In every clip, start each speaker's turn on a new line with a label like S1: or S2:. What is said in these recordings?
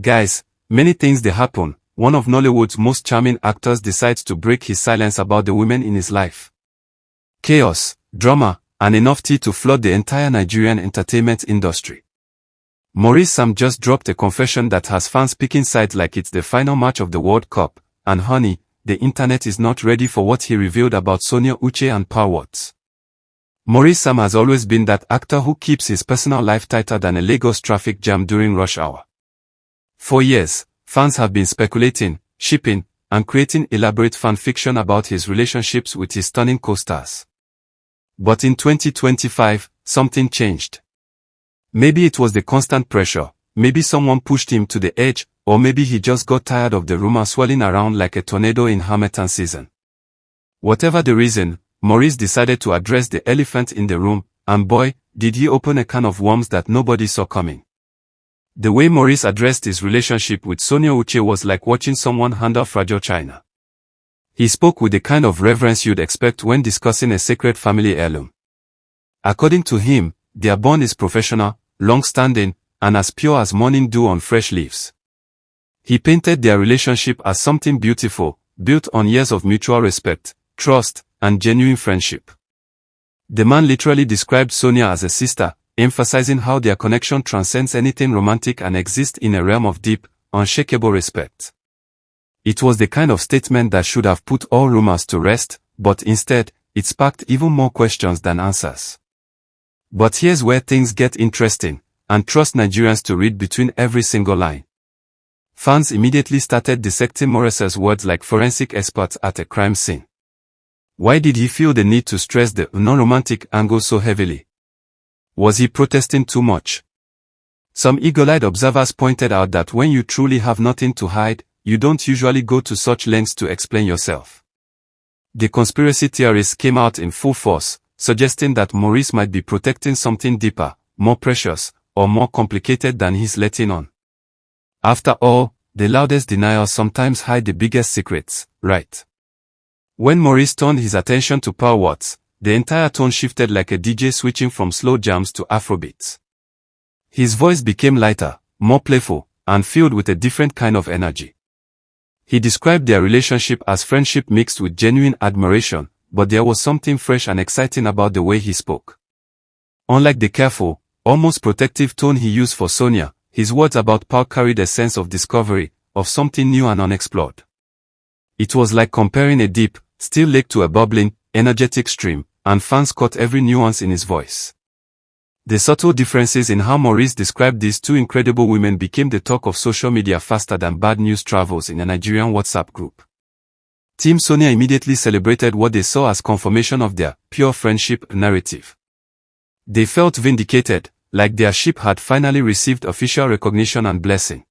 S1: Guys, many things they happen. One of Nollywood's most charming actors decides to break his silence about the women in his life. Chaos, drama, and enough tea to flood the entire Nigerian entertainment industry. Maurice just dropped a confession that has fans picking sides like it's the final match of the World Cup, and honey, the internet is not ready for what he revealed about Sonia Uche and Pearl Watts. Maurice has always been that actor who keeps his personal life tighter than a Lagos traffic jam during rush hour. For years, fans have been speculating, shipping, and creating elaborate fan fiction about his relationships with his stunning co-stars. But in 2025, something changed. Maybe it was the constant pressure, maybe someone pushed him to the edge, or maybe he just got tired of the rumor swirling around like a tornado in Harmattan season. Whatever the reason, Maurice decided to address the elephant in the room, and boy, did he open a can of worms that nobody saw coming. The way Maurice addressed his relationship with Sonia Uche was like watching someone handle fragile china. He spoke with the kind of reverence you'd expect when discussing a sacred family heirloom. According to him, their bond is professional, long-standing, and as pure as morning dew on fresh leaves. He painted their relationship as something beautiful, built on years of mutual respect, trust, and genuine friendship. The man literally described Sonia as a sister, emphasizing how their connection transcends anything romantic and exists in a realm of deep, unshakable respect. It was the kind of statement that should have put all rumors to rest, but instead, it sparked even more questions than answers. But here's where things get interesting, and trust Nigerians to read between every single line. Fans immediately started dissecting Maurice's words like forensic experts at a crime scene. Why did he feel the need to stress the non-romantic angle so heavily? Was he protesting too much? Some eagle-eyed observers pointed out that when you truly have nothing to hide, you don't usually go to such lengths to explain yourself. The conspiracy theorists came out in full force, suggesting that Maurice might be protecting something deeper, more precious, or more complicated than he's letting on. After all, the loudest denials sometimes hide the biggest secrets, right? When Maurice turned his attention to Pearl Watts, the entire tone shifted like a DJ switching from slow jams to Afrobeats. His voice became lighter, more playful, and filled with a different kind of energy. He described their relationship as friendship mixed with genuine admiration, but there was something fresh and exciting about the way he spoke. Unlike the careful, almost protective tone he used for Sonia, his words about Pearl carried a sense of discovery, of something new and unexplored. It was like comparing a deep, still lake to a bubbling, energetic stream, and fans caught every nuance in his voice. The subtle differences in how Maurice described these two incredible women became the talk of social media faster than bad news travels in a Nigerian WhatsApp group. Team Sonia immediately celebrated what they saw as confirmation of their pure friendship narrative. They felt vindicated, like their ship had finally received official recognition and blessing.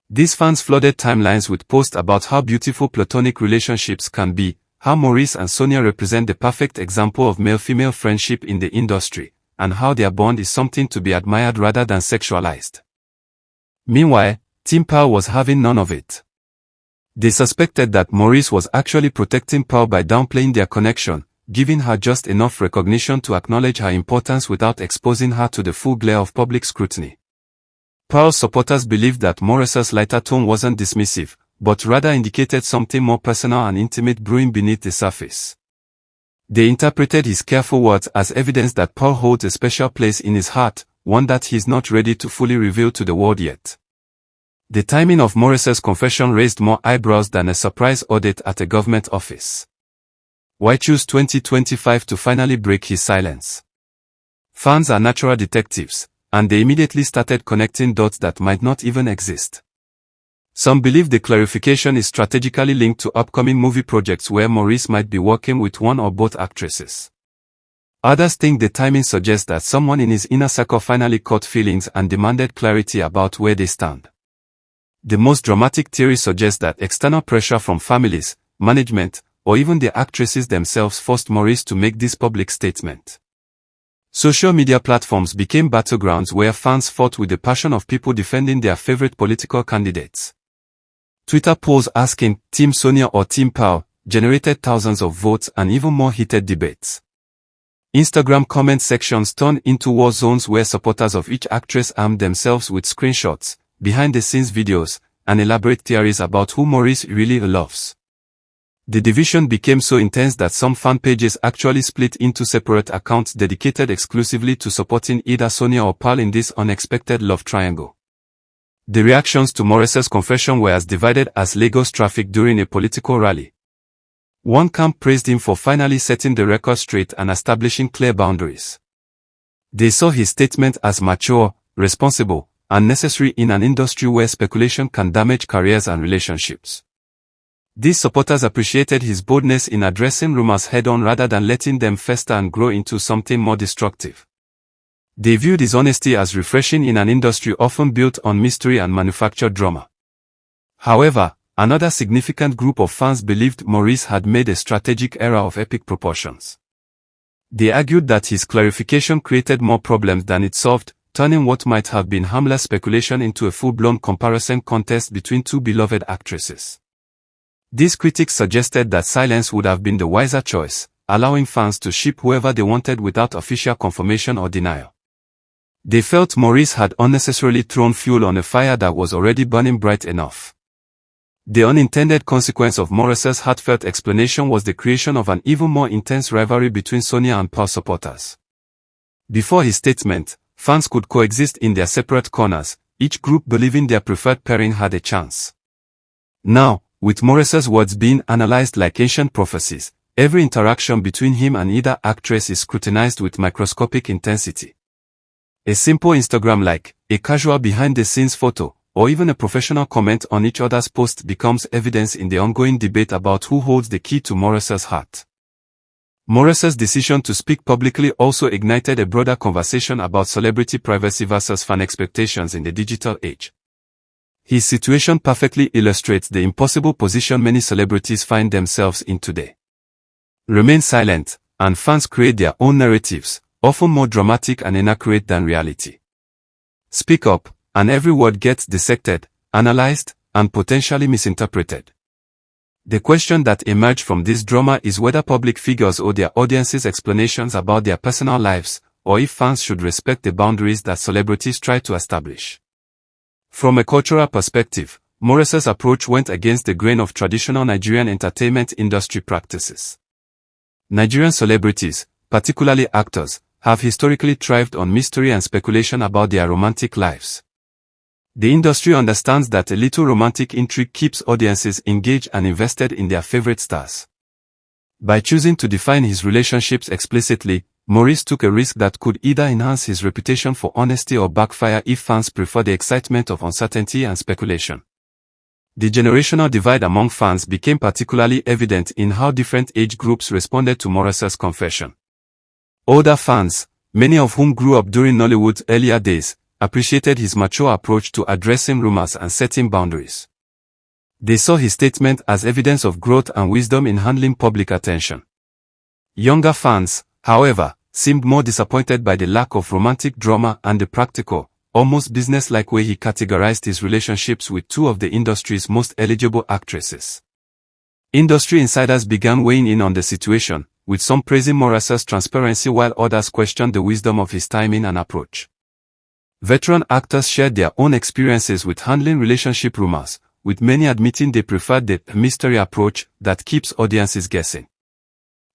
S1: These fans flooded timelines with posts about how beautiful platonic relationships can be, how Maurice and Sonia represent the perfect example of male-female friendship in the industry, and how their bond is something to be admired rather than sexualized. Meanwhile, Team Pearl was having none of it. They suspected that Maurice was actually protecting Pearl by downplaying their connection, giving her just enough recognition to acknowledge her importance without exposing her to the full glare of public scrutiny. Pearl's supporters believed that Maurice's lighter tone wasn't dismissive, but rather indicated something more personal and intimate brewing beneath the surface. They interpreted his careful words as evidence that Pearl holds a special place in his heart, one that he's not ready to fully reveal to the world yet. The timing of Maurice's confession raised more eyebrows than a surprise audit at a government office. Why choose 2025 to finally break his silence? Fans are natural detectives, and they immediately started connecting dots that might not even exist. Some believe the clarification is strategically linked to upcoming movie projects where Maurice might be working with one or both actresses. Others think the timing suggests that someone in his inner circle finally caught feelings and demanded clarity about where they stand. The most dramatic theory suggests that external pressure from families, management, or even the actresses themselves forced Maurice to make this public statement. Social media platforms became battlegrounds where fans fought with the passion of people defending their favorite political candidates. Twitter polls asking, Team Sonia or Team Pearl, generated thousands of votes and even more heated debates. Instagram comment sections turned into war zones where supporters of each actress armed themselves with screenshots, behind-the-scenes videos, and elaborate theories about who Maurice really loves. The division became so intense that some fan pages actually split into separate accounts dedicated exclusively to supporting either Sonia or Pearl in this unexpected love triangle. The reactions to Maurice's confession were as divided as Lagos traffic during a political rally. One camp praised him for finally setting the record straight and establishing clear boundaries. They saw his statement as mature, responsible, and necessary in an industry where speculation can damage careers and relationships. These supporters appreciated his boldness in addressing rumors head-on rather than letting them fester and grow into something more destructive. They viewed his honesty as refreshing in an industry often built on mystery and manufactured drama. However, another significant group of fans believed Maurice had made a strategic error of epic proportions. They argued that his clarification created more problems than it solved, turning what might have been harmless speculation into a full-blown comparison contest between two beloved actresses. These critics suggested that silence would have been the wiser choice, allowing fans to ship whoever they wanted without official confirmation or denial. They felt Maurice had unnecessarily thrown fuel on a fire that was already burning bright enough. The unintended consequence of Maurice's heartfelt explanation was the creation of an even more intense rivalry between Sonia and Pearl supporters. Before his statement, fans could coexist in their separate corners, each group believing their preferred pairing had a chance. Now, with Maurice's words being analyzed like ancient prophecies, every interaction between him and either actress is scrutinized with microscopic intensity. A simple Instagram like, a casual behind-the-scenes photo, or even a professional comment on each other's post becomes evidence in the ongoing debate about who holds the key to Maurice's heart. Maurice's decision to speak publicly also ignited a broader conversation about celebrity privacy versus fan expectations in the digital age. His situation perfectly illustrates the impossible position many celebrities find themselves in today. Remain silent, and fans create their own narratives, often more dramatic and inaccurate than reality. Speak up, and every word gets dissected, analyzed, and potentially misinterpreted. The question that emerged from this drama is whether public figures owe their audiences explanations about their personal lives, or if fans should respect the boundaries that celebrities try to establish. From a cultural perspective, Maurice's approach went against the grain of traditional Nigerian entertainment industry practices. Nigerian celebrities, particularly actors, have historically thrived on mystery and speculation about their romantic lives. The industry understands that a little romantic intrigue keeps audiences engaged and invested in their favorite stars. By choosing to define his relationships explicitly, Maurice took a risk that could either enhance his reputation for honesty or backfire if fans prefer the excitement of uncertainty and speculation. The generational divide among fans became particularly evident in how different age groups responded to Maurice's confession. Older fans, many of whom grew up during Nollywood's earlier days, appreciated his mature approach to addressing rumors and setting boundaries. They saw his statement as evidence of growth and wisdom in handling public attention. Younger fans, however, seemed more disappointed by the lack of romantic drama and the practical, almost business-like way he categorized his relationships with two of the industry's most eligible actresses. Industry insiders began weighing in on the situation, with some praising Maurice's transparency while others questioned the wisdom of his timing and approach. Veteran actors shared their own experiences with handling relationship rumors, with many admitting they preferred the mystery approach that keeps audiences guessing.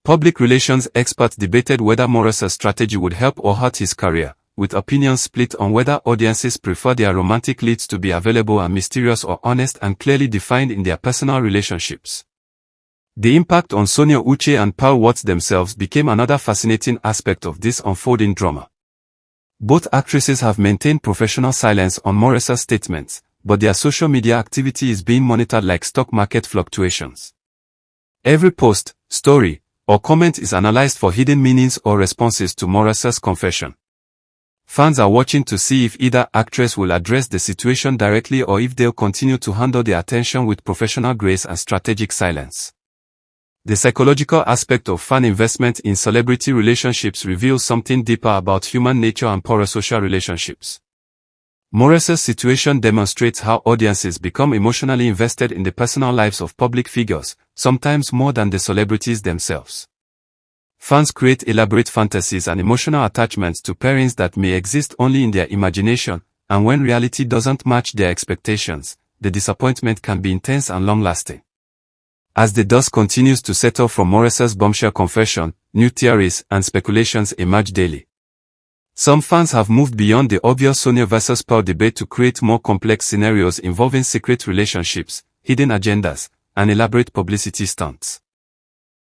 S1: Public relations experts debated whether Maurice's strategy would help or hurt his career, with opinions split on whether audiences prefer their romantic leads to be available and mysterious or honest and clearly defined in their personal relationships. The impact on Sonia Uche and Pearl Watts themselves became another fascinating aspect of this unfolding drama. Both actresses have maintained professional silence on Maurice's statements, but their social media activity is being monitored like stock market fluctuations. Every post, story, or comment is analyzed for hidden meanings or responses to Maurice's confession. Fans are watching to see if either actress will address the situation directly or if they'll continue to handle the attention with professional grace and strategic silence. The psychological aspect of fan investment in celebrity relationships reveals something deeper about human nature and parasocial relationships. Maurice's situation demonstrates how audiences become emotionally invested in the personal lives of public figures, sometimes more than the celebrities themselves. Fans create elaborate fantasies and emotional attachments to pairings that may exist only in their imagination, and when reality doesn't match their expectations, the disappointment can be intense and long-lasting. As the dust continues to settle from Maurice's bombshell confession, new theories and speculations emerge daily. Some fans have moved beyond the obvious Sonia versus Pearl debate to create more complex scenarios involving secret relationships, hidden agendas, and elaborate publicity stunts.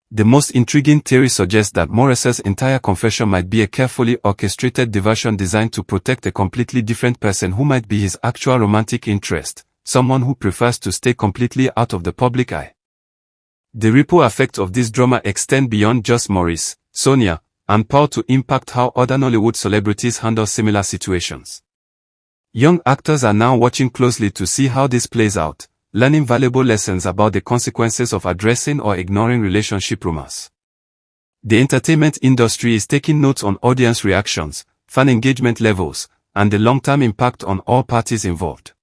S1: The most intriguing theory suggests that Maurice's entire confession might be a carefully orchestrated diversion designed to protect a completely different person who might be his actual romantic interest, someone who prefers to stay completely out of the public eye. The ripple effect of this drama extends beyond just Maurice, Sonia, and Pearl to impact how other Nollywood celebrities handle similar situations. Young actors are now watching closely to see how this plays out, learning valuable lessons about the consequences of addressing or ignoring relationship rumors. The entertainment industry is taking notes on audience reactions, fan engagement levels, and the long-term impact on all parties involved.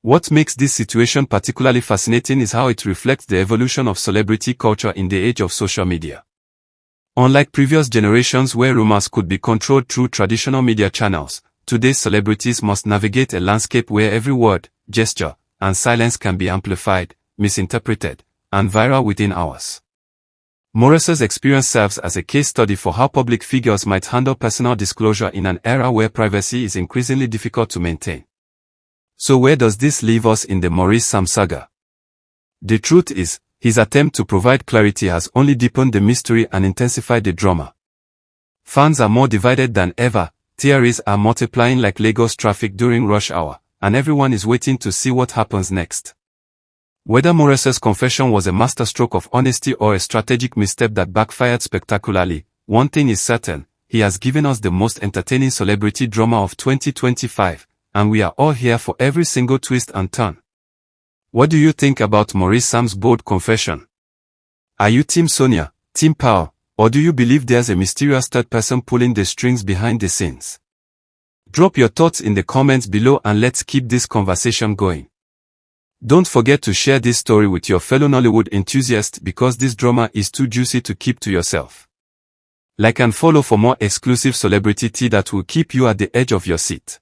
S1: What makes this situation particularly fascinating is how it reflects the evolution of celebrity culture in the age of social media. Unlike previous generations where rumors could be controlled through traditional media channels, today's celebrities must navigate a landscape where every word, gesture, and silence can be amplified, misinterpreted, and viral within hours. Maurice's experience serves as a case study for how public figures might handle personal disclosure in an era where privacy is increasingly difficult to maintain. So where does this leave us in the Maurice Sam saga? The truth is, his attempt to provide clarity has only deepened the mystery and intensified the drama. Fans are more divided than ever, theories are multiplying like Lagos traffic during rush hour, and everyone is waiting to see what happens next. Whether Maurice's confession was a masterstroke of honesty or a strategic misstep that backfired spectacularly, one thing is certain, he has given us the most entertaining celebrity drama of 2025, and we are all here for every single twist and turn. What do you think about Maurice Sam's bold confession? Are you Team Sonia, Team Pearl, or do you believe there's a mysterious third person pulling the strings behind the scenes? Drop your thoughts in the comments below and let's keep this conversation going. Don't forget to share this story with your fellow Nollywood enthusiasts because this drama is too juicy to keep to yourself. Like and follow for more exclusive celebrity tea that will keep you at the edge of your seat.